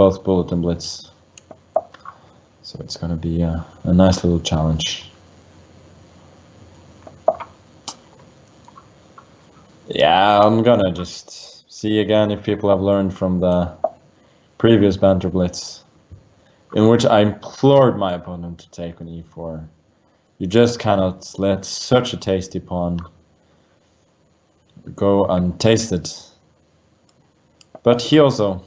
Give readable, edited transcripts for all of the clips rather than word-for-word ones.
both bullet and blitz. So it's going to be a nice little challenge. Yeah, I'm going to just see again if people have learned from the previous banter blitz, in which I implored my opponent to take on e4. You just cannot let such a tasty pawn go untasted. But he also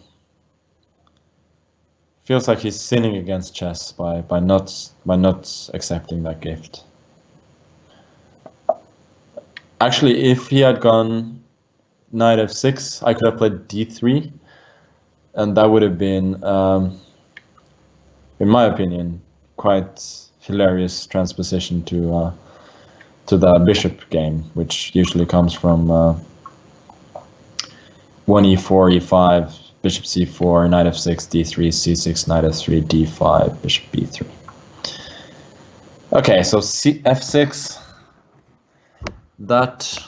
feels like he's sinning against chess by not accepting that gift. Actually, if he had gone knight f6, I could have played d3, and that would have been, in my opinion, quite hilarious transposition to the bishop game, which usually comes from 1 e4, e5, bishop c4, knight f6, d3, c6, knight f3, d5, bishop b3. Okay, so f6, that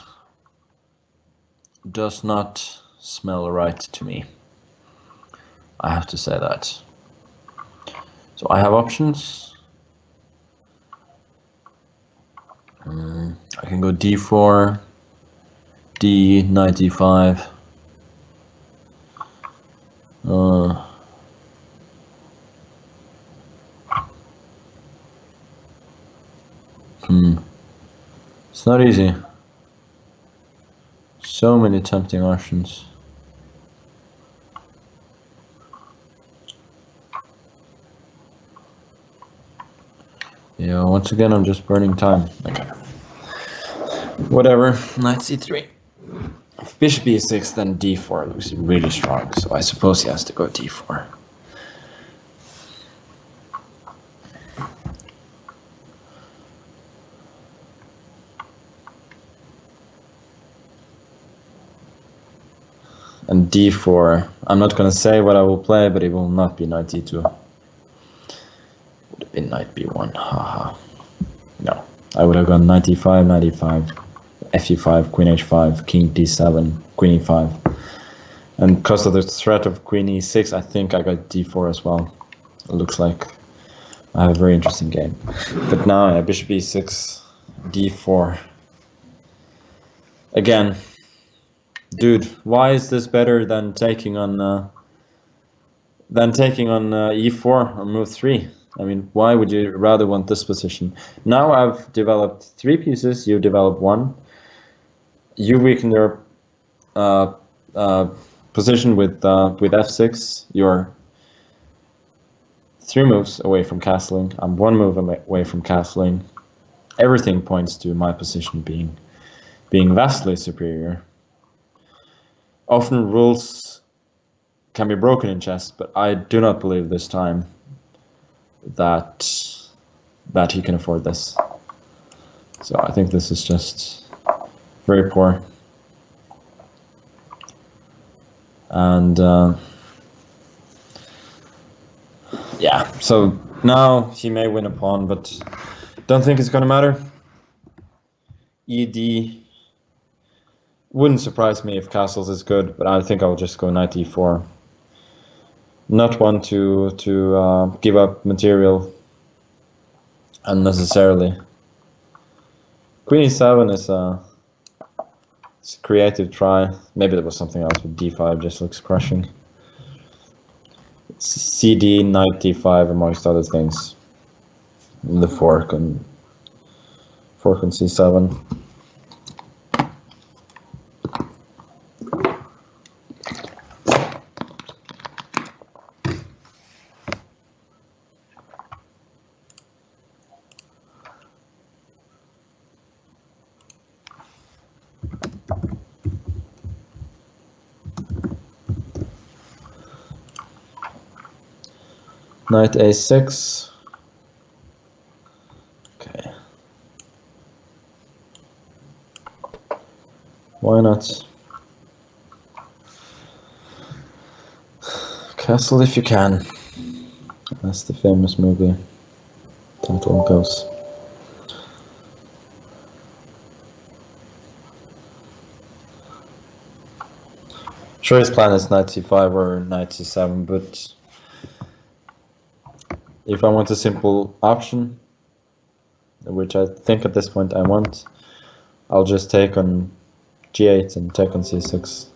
does not smell right to me. I have to say that. So I have options. I can go d4, d, knight d5. It's not easy. So many tempting options. Yeah, once again, I'm just burning time. Okay. Whatever, knight c3. If bishop e6, then d4 looks really strong, so I suppose he has to go d4. And d4, I'm not going to say what I will play, but it will not be knight e2. Would have been knight b1, haha. No, I would have gone knight e5, knight e5, fe5, queen h5, king d7, queen e5. And because of the threat of queen e6, I think I got d4 as well. It looks like I have a very interesting game. But now, yeah, bishop e6, d4. Again, dude, why is this better than taking on e4 on move 3? I mean, why would you rather want this position? Now I've developed 3 pieces, you develop 1. You weaken your position with f6. You're 3 moves away from castling. I'm 1 move away from castling. Everything points to my position being vastly superior. Often rules can be broken in chess, but I do not believe this time that he can afford this. So I think this is just very poor. And yeah, so now he may win a pawn, but don't think it's gonna matter. ED wouldn't surprise me if castles is good, but I think I'll just go knight e4. Not want to give up material unnecessarily. Queen e7 is a creative try. Maybe there was something else, but d5 just looks crushing. CD, knight d5, amongst other things. And the fork on c7. Knight a6. Okay. Why not? Castle if you can. That's the famous movie title goes. Sure, his plan is knight c5 or knight c7, but if I want a simple option, which I think at this point I want, I'll just take on g8 and take on c6.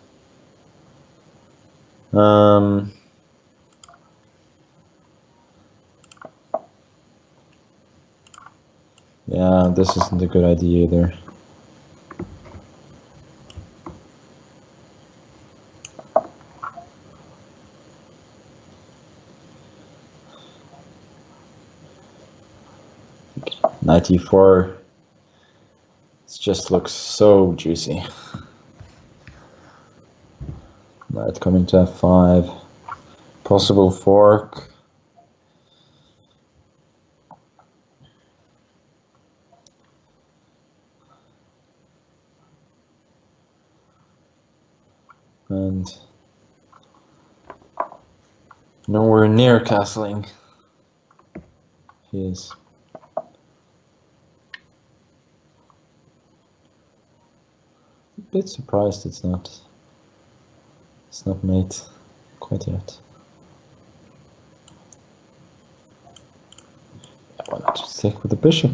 Yeah, this isn't a good idea either. Knight e4. It just looks so juicy. Knight coming to f5. Possible fork. And nowhere near castling. He is. A bit surprised it's not mate quite yet. Why not just take with the bishop?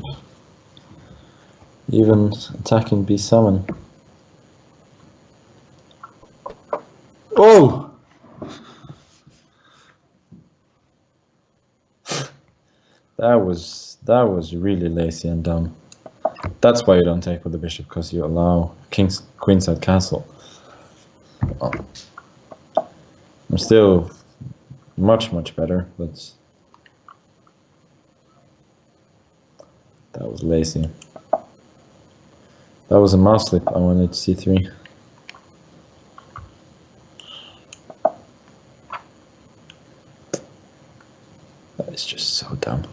Even attacking b7. Oh! That was really lazy and dumb. That's why you don't take with the bishop, because you allow queenside castle. Well, I'm still much better, but that was lazy. That was a mouse slip. I wanted c3. That is just so dumb.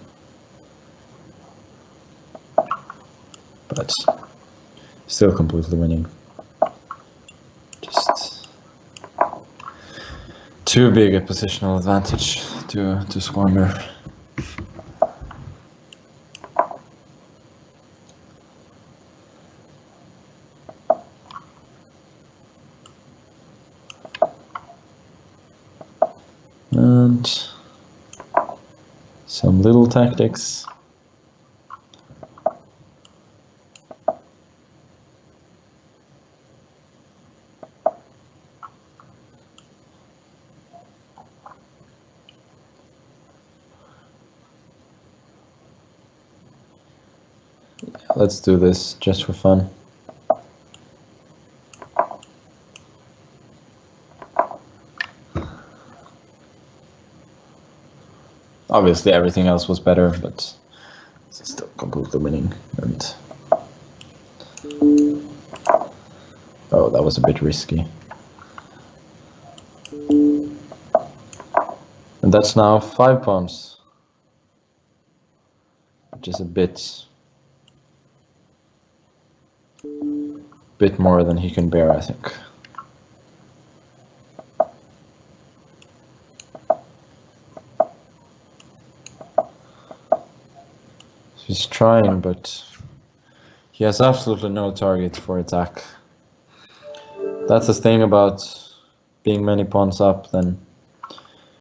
But still completely winning. Just too big a positional advantage to squander. And some little tactics. Let's do this just for fun. Obviously everything else was better, but it's still completely winning. And oh, that was a bit risky. And that's now 5 pawns, which is a bit more than he can bear, I think. He's trying, but he has absolutely no target for attack. That's the thing about being many pawns up, then